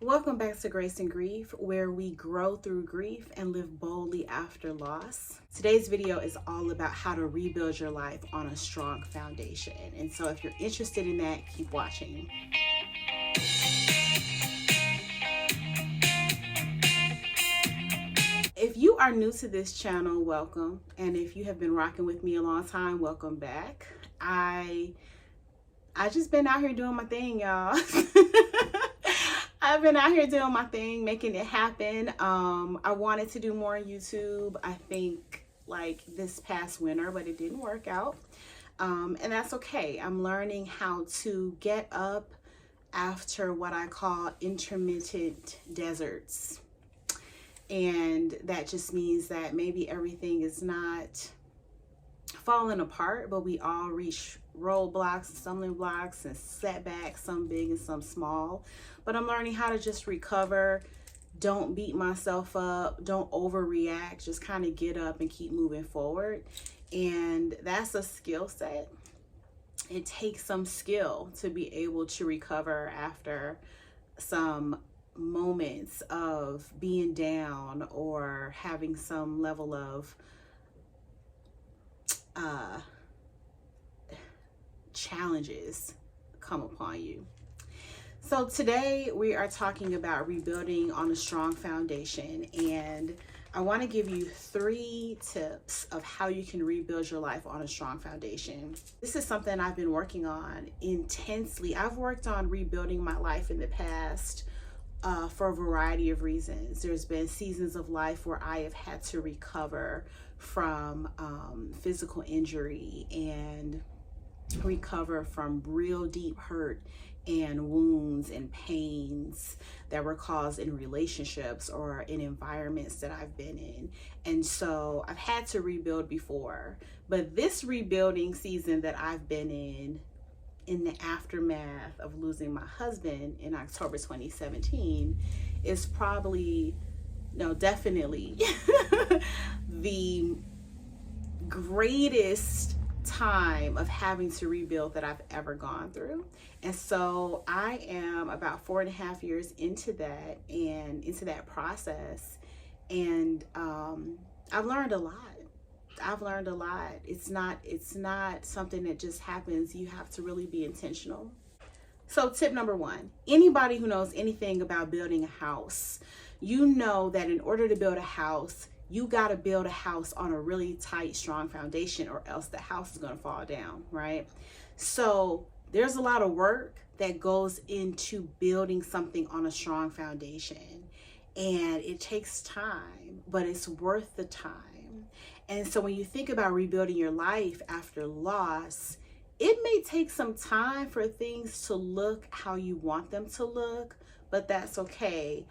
Welcome back to Grace and Grief, where we grow through grief and live boldly after loss. Today's video is all about how to rebuild your life on a strong foundation. And so if you're interested in that, keep watching. If you are new to this channel, welcome. And if you have been rocking with me a long time, welcome back. I just been out here doing my thing, y'all. I've been out here doing my thing, making it happen. I wanted to do more on YouTube, I think like this past winter, but it didn't work out. And that's okay. I'm learning how to get up after what I call intermittent deserts. And that just means that maybe everything is not falling apart, but we all reach roadblocks, stumbling blocks, and setbacks, some big and some small. But I'm learning how to just recover, don't beat myself up, don't overreact, just kind of get up and keep moving forward. And that's a skill set. It takes some skill to be able to recover after some moments of being down or having some level of challenges come upon you. So today we are talking about rebuilding on a strong foundation, and I want to give you 3 tips of how you can rebuild your life on a strong foundation. This is something I've been working on intensely. I've worked on rebuilding my life in the past for a variety of reasons. There's been seasons of life where I have had to recover from physical injury and recover from real deep hurt and wounds and pains that were caused in relationships or in environments that I've been in. And so I've had to rebuild before, but this rebuilding season that I've been in the aftermath of losing my husband in October 2017 is probably, no, definitely the greatest time of having to rebuild that I've ever gone through. And so I am about 4.5 years into that and into that process. And I've learned a lot. I've learned a lot. It's not something that just happens. You have to really be intentional. So tip number 1, anybody who knows anything about building a house, you know that in order to build a house, you got to build a house on a really tight, strong foundation, or else the house is going to fall down, right? So there's a lot of work that goes into building something on a strong foundation, and it takes time, but it's worth the time. And so when you think about rebuilding your life after loss, it may take some time for things to look how you want them to look, but that's okay.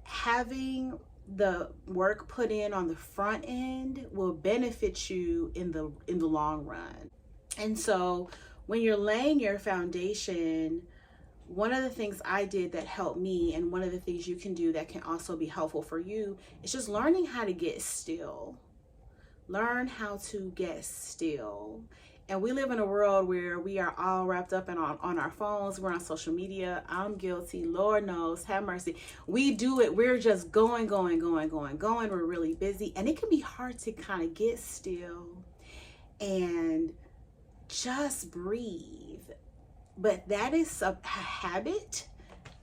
Having the work put in on the front end will benefit you in the long run. And so when you're laying your foundation, one of the things I did that helped me, and one of the things you can do that can also be helpful for you, is just learning how to get still. Learn how to get still. And we live in a world where we are all wrapped up on our phones. We're on social media. I'm guilty. Lord knows, have mercy. We do it. We're just going. We're really busy. And it can be hard to kind of get still and just breathe. But that is a habit,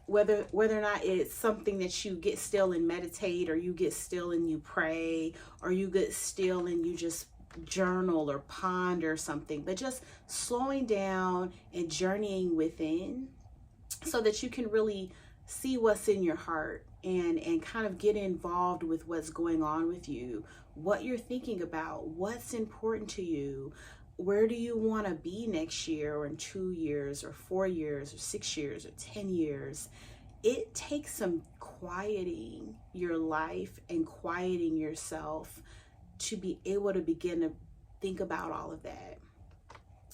whether or not it's something that you get still and meditate, or you get still and you pray, or you get still and you just journal or ponder something, but just slowing down and journeying within so that you can really see what's in your heart and kind of get involved with what's going on with you, what you're thinking about, what's important to you, where do you want to be next year, or in 2 years, or 4 years, or 6 years, or 10 years. It takes some quieting your life and quieting yourself to be able to begin to think about all of that,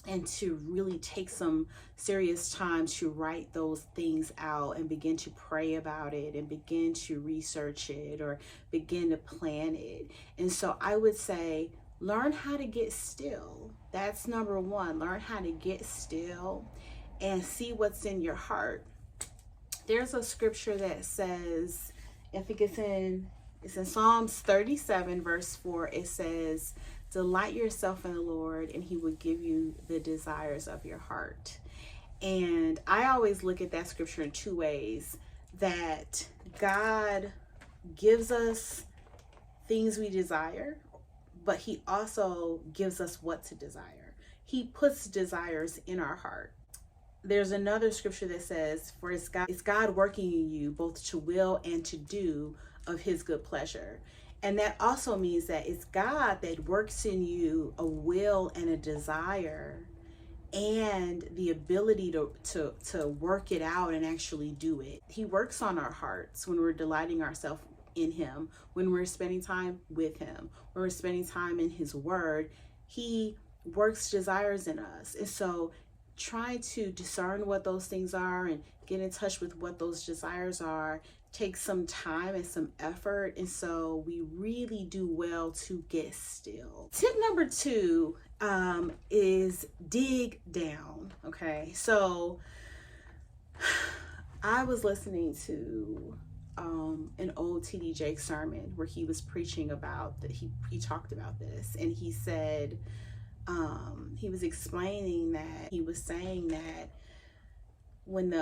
and to really take some serious time to write those things out and begin to pray about it and begin to research it or begin to plan it. And so I would say, learn how to get still. That's number 1. Learn how to get still and see what's in your heart. There's a scripture that says, I think it's in Psalms 37 verse 4. It says, delight yourself in the Lord and he will give you the desires of your heart. And I always look at that scripture in two ways, that God gives us things we desire, but he also gives us what to desire. He puts desires in our heart. There's another scripture that says, for it's God working in you both to will and to do of his good pleasure. And that also means that it's God that works in you a will and a desire and the ability to work it out and actually do it. He works on our hearts when we're delighting ourselves in him, when we're spending time with him, when we're spending time in his word. He works desires in us. And so trying to discern what those things are and get in touch with what those desires are takes some time and some effort. And so we really do well to get still. Tip number 2 is dig down. Okay, so I was listening to an old T.D. Jakes sermon where he was preaching about that. He talked about this, and he said, he was explaining that he was saying that when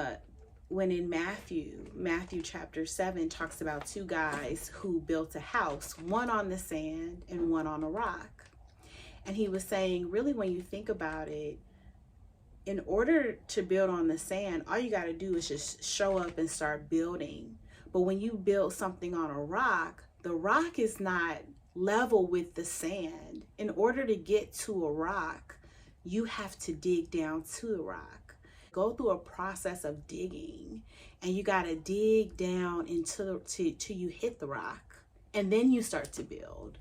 in Matthew chapter 7 talks about 2 guys who built a house, one on the sand and one on a rock. And he was saying, really, when you think about it, in order to build on the sand, all you got to do is just show up and start building. But when you build something on a rock, the rock is not level with the sand. In order to get to a rock, you have to dig down to the rock. Go through a process of digging, and you got to dig down till you hit the rock, and then you start to build.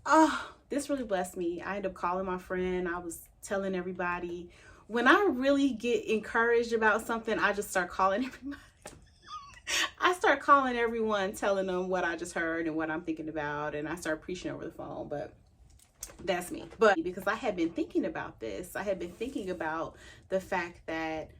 Oh, this really blessed me. I ended up calling my friend. I was telling everybody. When I really get encouraged about something, I just start calling everybody. I start calling everyone, telling them what I just heard and what I'm thinking about, and I start preaching over the phone. But that's me. But because I had been thinking about this, I had been thinking about the fact that,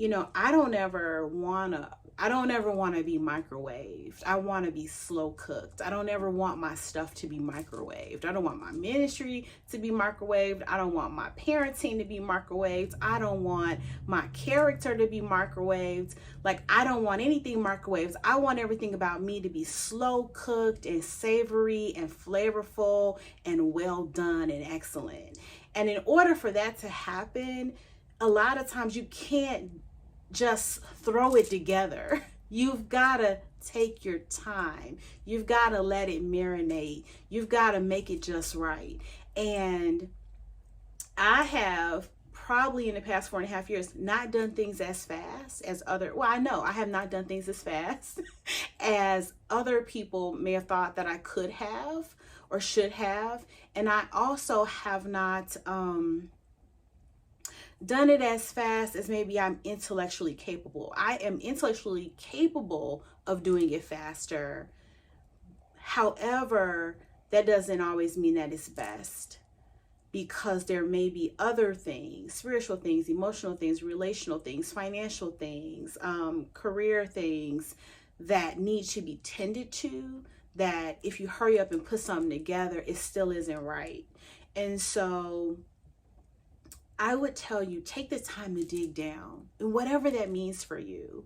I don't ever want to be microwaved. I want to be slow cooked. I don't ever want my stuff to be microwaved. I don't want my ministry to be microwaved. I don't want my parenting to be microwaved. I don't want my character to be microwaved. Like, I don't want anything microwaved. I want everything about me to be slow cooked and savory and flavorful and well done and excellent. And in order for that to happen, a lot of times you can't just throw it together. You've got to take your time. You've got to let it marinate. You've got to make it just right. And I have probably in the past 4.5 years not done things as fast as I know I have not done things as fast as other people may have thought that I could have or should have. And I also have not done it as fast as maybe I'm intellectually capable. I am intellectually capable of doing it faster. However, that doesn't always mean that it's best, because there may be other things, spiritual things, emotional things, relational things, financial things, career things that need to be tended to, that if you hurry up and put something together, it still isn't right. And so I would tell you, take the time to dig down, and whatever that means for you.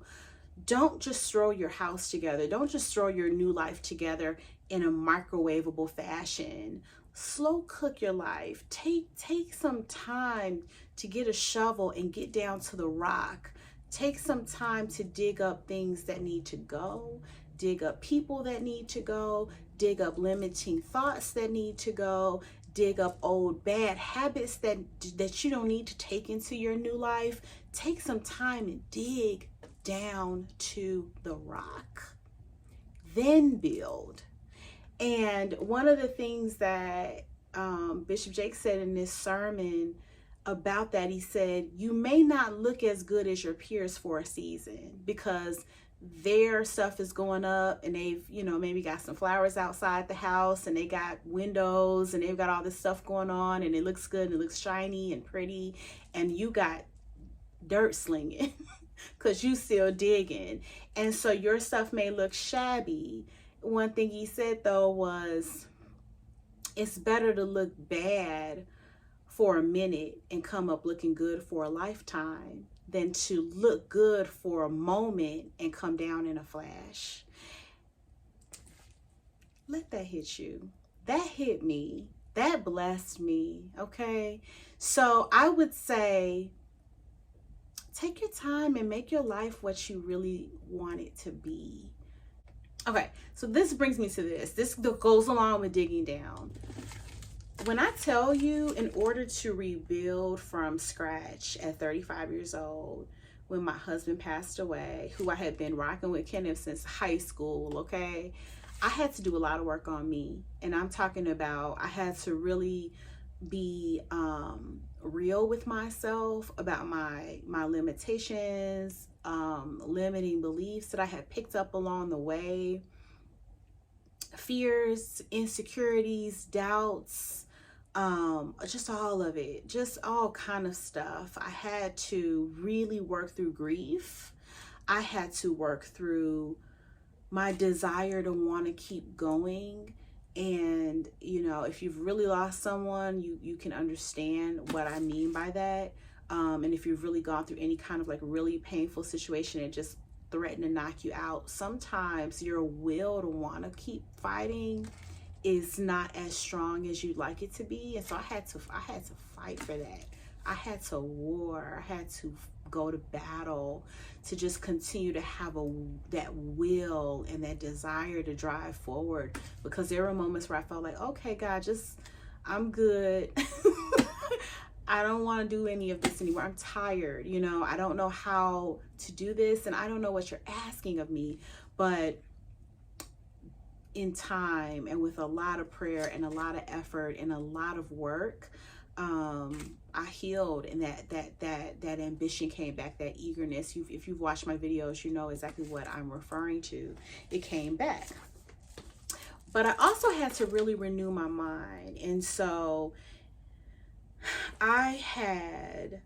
Don't just throw your house together. Don't just throw your new life together in a microwavable fashion. Slow cook your life. Take some time to get a shovel and get down to the rock. Take some time to dig up things that need to go, dig up people that need to go, dig up limiting thoughts that need to go, dig up old bad habits that you don't need to take into your new life. Take some time and dig down to the rock. Then build. And one of the things that Bishop Jakes said in this sermon about that, he said, you may not look as good as your peers for a season because their stuff is going up and they've, maybe got some flowers outside the house and they got windows and they've got all this stuff going on and it looks good and it looks shiny and pretty, and you got dirt slinging because you still digging. And so your stuff may look shabby. One thing he said though was, it's better to look bad for a minute and come up looking good for a lifetime than to look good for a moment and come down in a flash. Let that hit you. That hit me. That blessed me. Okay. So I would say, take your time and make your life what you really want it to be. Okay. So this brings me to this. This goes along with digging down. When I tell you, in order to rebuild from scratch at 35 years old, when my husband passed away, who I had been rocking with Kenneth since high school, okay, I had to do a lot of work on me. And I'm talking about, I had to really be real with myself about my limitations, limiting beliefs that I had picked up along the way, fears, insecurities, doubts, just all of it, just all kind of stuff. I had to really work through grief. I had to work through my desire to want to keep going. And you know, if you've really lost someone, you can understand what I mean by that. And if you've really gone through any kind of like really painful situation and just threaten to knock you out, sometimes your will to want to keep fighting is not as strong as you'd like it to be. And so I had to fight for that. I had to war. I had to go to battle to just continue to have that will and that desire to drive forward, because there were moments where I felt like, okay, God, I'm good. I don't want to do any of this anymore. I'm tired. You know, I don't know how to do this, and I don't know what you're asking of me. But in time and with a lot of prayer and a lot of effort and a lot of work, I healed, and that ambition came back, that eagerness. If you've watched my videos, you know exactly what I'm referring to. It came back. But I also had to really renew my mind. And so I had,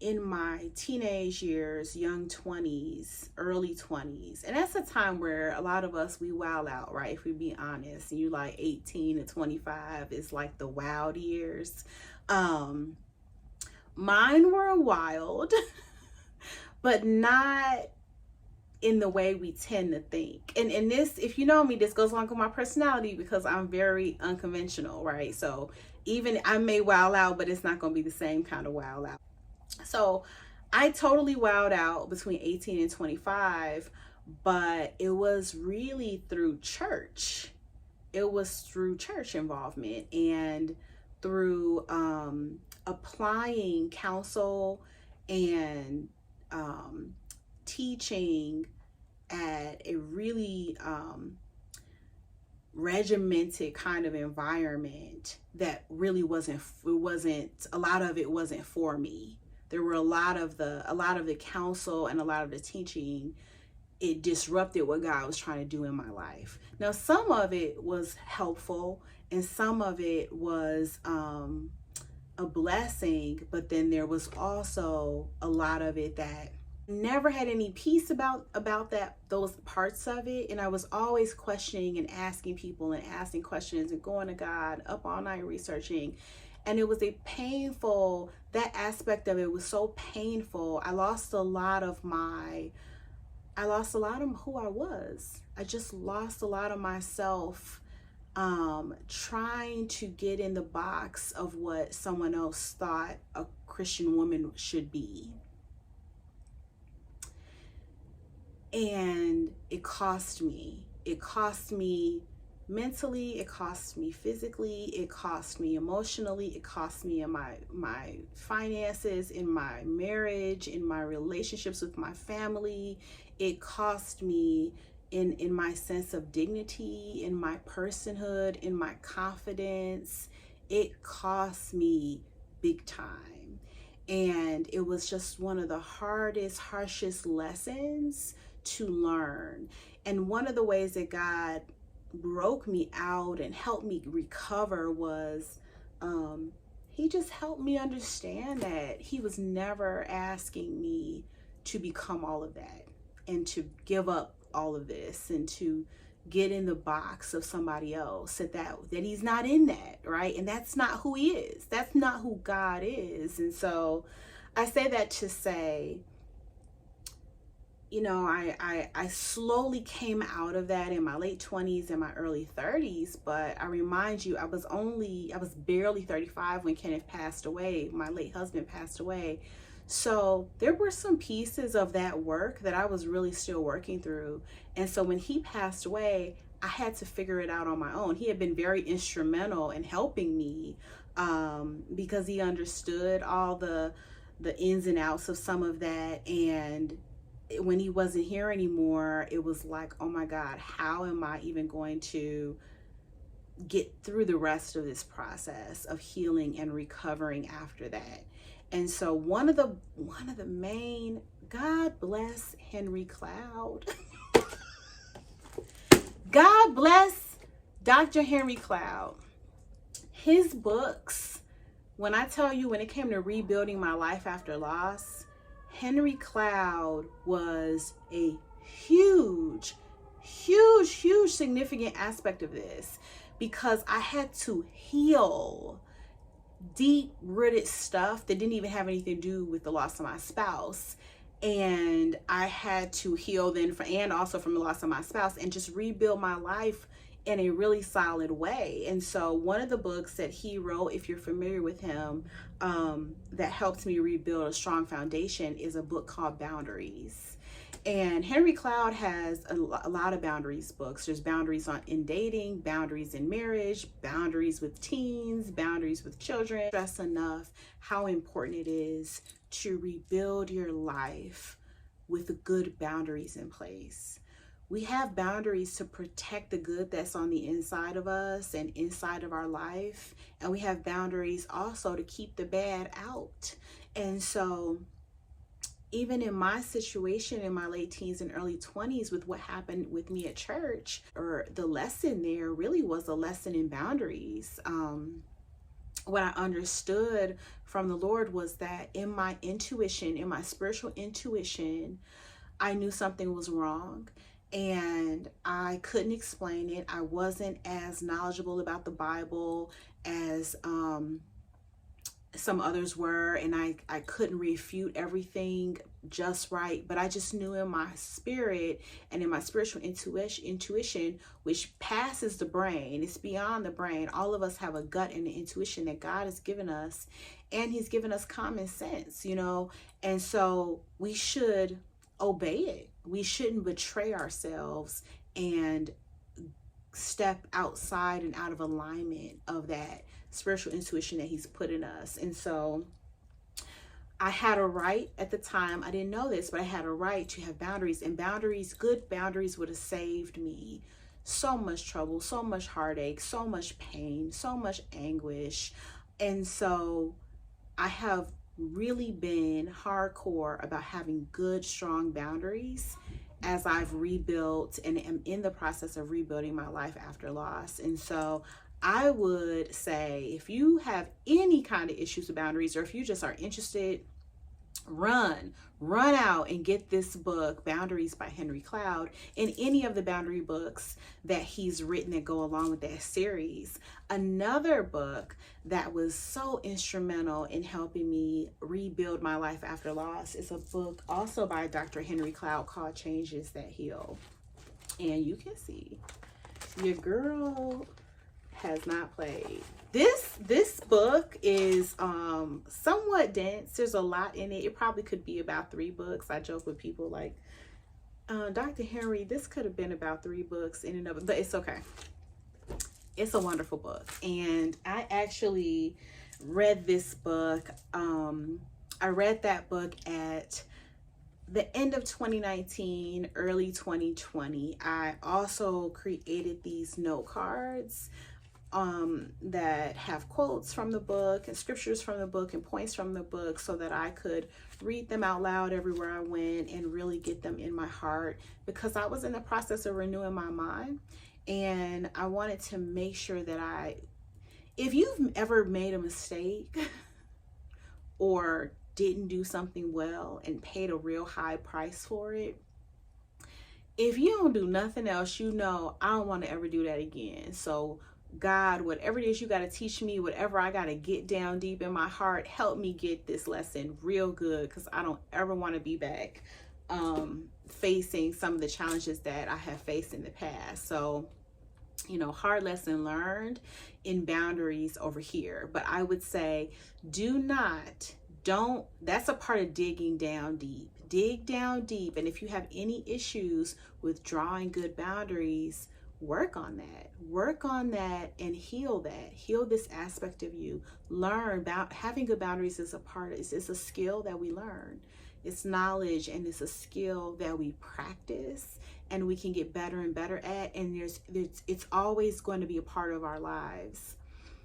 in my teenage years, young 20s, early 20s, and that's a time where a lot of us, we wild out, right? If we be honest, and you like 18 to 25 is like the wild years. Mine were wild, but not in the way we tend to think. And this, if you know me, this goes along with my personality, because I'm very unconventional, right? So even I may wild out, but it's not going to be the same kind of wild out. So I totally wowed out between 18 and 25, but it was really through church. It was through church involvement and through applying counsel and teaching at a really regimented kind of environment that really wasn't, a lot of it wasn't for me. There were a lot of the counsel and a lot of the teaching, it disrupted what God was trying to do in my life. Now, some of it was helpful and some of it was a blessing, but then there was also a lot of it that never had any peace about those parts of it. And I was always questioning and asking people and asking questions and going to God up all night researching. And it was that aspect of it was so painful. I lost a lot of who I was. I just lost a lot of myself, trying to get in the box of what someone else thought a Christian woman should be. And it cost me. It cost me mentally, it cost me physically, it cost me emotionally, it cost me in my finances, in my marriage, in my relationships with my family. It cost me in my sense of dignity, in my personhood, in my confidence. It cost me big time. And it was just one of the harshest lessons to learn. And one of the ways that God broke me out and helped me recover was he just helped me understand that he was never asking me to become all of that and to give up all of this and to get in the box of somebody else, that he's not in that, right? And that's not who he is. That's not who God is. And so I say that to say, you know, I slowly came out of that in my late 20s and my early 30s, but I remind you, I was barely 35 when Kenneth passed away. My late husband passed away. So there were some pieces of that work that I was really still working through. And so when he passed away, I had to figure it out on my own. He had been very instrumental in helping me because he understood all the ins and outs of some of that. And when he wasn't here anymore, it was like, oh my God, how am I even going to get through the rest of this process of healing and recovering after that? And so one of the main, God bless Henry Cloud. God bless Dr. Henry Cloud. His books, when I tell you, when it came to rebuilding my life after loss, Henry Cloud was a huge significant aspect of this, because I had to heal deep-rooted stuff that didn't even have anything to do with the loss of my spouse. And I had to heal then and also from the loss of my spouse, and just rebuild my life in a really solid way. And so one of the books that he wrote, if you're familiar with him, that helped me rebuild a strong foundation is a book called Boundaries. And Henry Cloud has a lot of boundaries books. There's boundaries in dating, boundaries in marriage, boundaries with teens, boundaries with children. Stress enough how important it is to rebuild your life with good boundaries in place. We have boundaries to protect the good that's on the inside of us and inside of our life. And we have boundaries also to keep the bad out. And so even in my situation in my late teens and early 20s with what happened with me at church, or the lesson there really was a lesson in boundaries. What I understood from the Lord was that in my intuition, in my spiritual intuition, I knew something was wrong. And I couldn't explain it. I wasn't as knowledgeable about the Bible as some others were, and I couldn't refute everything just right, but I just knew in my spirit and in my spiritual intuition, which passes the brain, it's beyond the brain. All of us have a gut and an intuition that God has given us, and he's given us common sense, you know, and so we should obey it. We shouldn't betray ourselves and step outside and out of alignment of that spiritual intuition that he's put in us. And so I had a right at the time, I didn't know this, but I had a right to have boundaries, and boundaries, good boundaries, would have saved me so much trouble, so much heartache, so much pain, so much anguish. And so I have really been hardcore about having good, strong boundaries as I've rebuilt and am in the process of rebuilding my life after loss. And so I would say, if you have any kind of issues with boundaries, or if you just are interested, run out and get this book, Boundaries by Henry Cloud, and any of the boundary books that he's written that go along with that series. Another book that was so instrumental in helping me rebuild my life after loss is a book also by Dr. Henry Cloud called Changes That Heal. And you can see your girl has not played. This book is somewhat dense. There's a lot in it. It probably could be about 3 books. I joke with people like, Dr. Henry, this could have been about 3 books in and of it, but it's okay. It's a wonderful book. And I actually read this book. I read that book at the end of 2019, early 2020. I also created these note cards that have quotes from the book and scriptures from the book and points from the book, so that I could read them out loud everywhere I went and really get them in my heart, because I was in the process of renewing my mind, and I wanted to make sure that If you've ever made a mistake or didn't do something well and paid a real high price for it, if you don't do nothing else, you know, I don't want to ever do that again. So God, whatever it is you got to teach me, whatever I got to get down deep in my heart, help me get this lesson real good, because I don't ever want to be back facing some of the challenges that I have faced in the past. So, you know, hard lesson learned in boundaries over here. But I would say that's a part of digging down deep. Dig down deep. And if you have any issues with drawing good boundaries, work on that. Work on that and heal that. Heal this aspect of you. Learn about having good boundaries is it's a skill that we learn. It's knowledge, and it's a skill that we practice and we can get better and better at. And it's always going to be a part of our lives.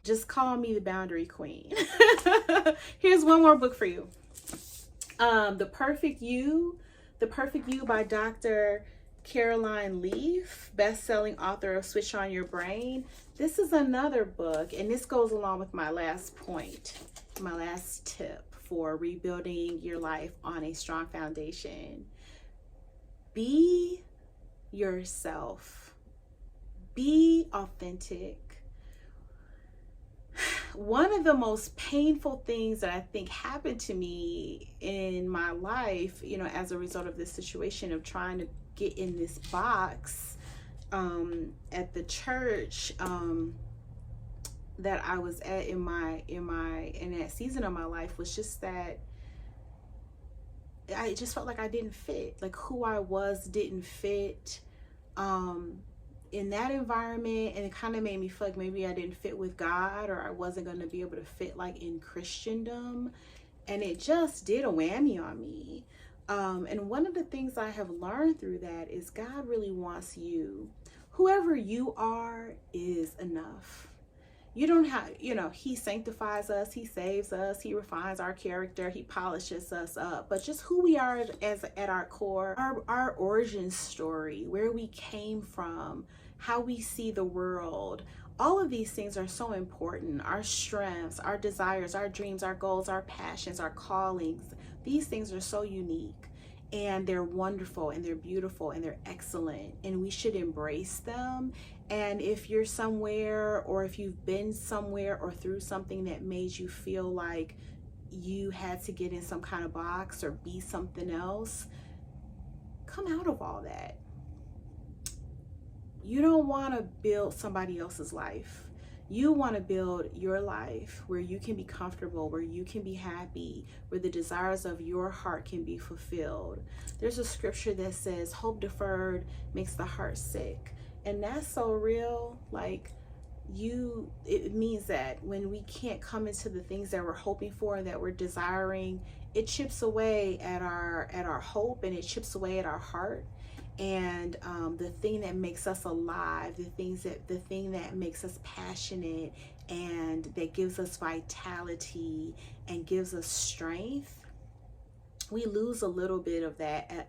Just call me the boundary queen. Here's one more book for you. The Perfect You by Dr. Caroline Leaf, best-selling author of Switch on Your Brain. This is another book, and this goes along with my last point, my last tip for rebuilding your life on a strong foundation. Be yourself. Be authentic. One of the most painful things that I think happened to me in my life, you know, as a result of this situation of trying to get in this box at the church that I was at in that season of my life, was just that I just felt like I didn't fit. Like who I was didn't fit in that environment, and it kind of made me feel like maybe I didn't fit with God, or I wasn't going to be able to fit like in Christendom, and it just did a whammy on me. And one of the things I have learned through that is God really wants you. Whoever you are is enough. You don't have, you know, he sanctifies us, he saves us, he refines our character, he polishes us up. But just who we are at our core, our origin story, where we came from, how we see the world, all of these things are so important. Our strengths, our desires, our dreams, our goals, our passions, our callings, these things are so unique. And they're wonderful, and they're beautiful, and they're excellent, and we should embrace them. And if you're somewhere, or if you've been somewhere or through something that made you feel like you had to get in some kind of box or be something else, come out of all that. You don't want to build somebody else's life. You want to build your life where you can be comfortable, where you can be happy, where the desires of your heart can be fulfilled. There's a scripture that says, hope deferred makes the heart sick. And that's so real. Like, it means that when we can't come into the things that we're hoping for, that we're desiring, it chips away at our hope, and it chips away at our heart. And the thing that makes us alive, the thing that makes us passionate, and that gives us vitality and gives us strength, we lose a little bit of that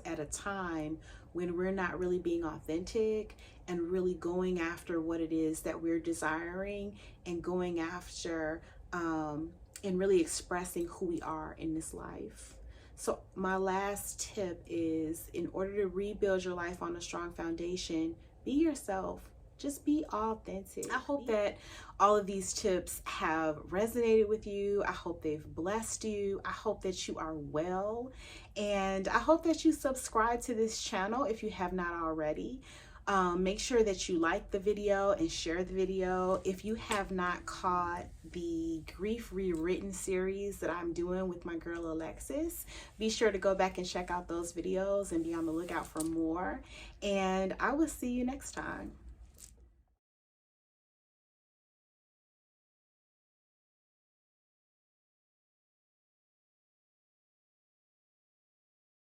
at a time when we're not really being authentic and really going after what it is that we're desiring, and going after and really expressing who we are in this life. So my last tip is, in order to rebuild your life on a strong foundation, be yourself. Just be authentic. I hope that all of these tips have resonated with you. I hope they've blessed you. I hope that you are well. And I hope that you subscribe to this channel if you have not already. Make sure that you like the video and share the video. If you have not caught the Grief Rewritten series that I'm doing with my girl Alexis, be sure to go back and check out those videos and be on the lookout for more. And I will see you next time.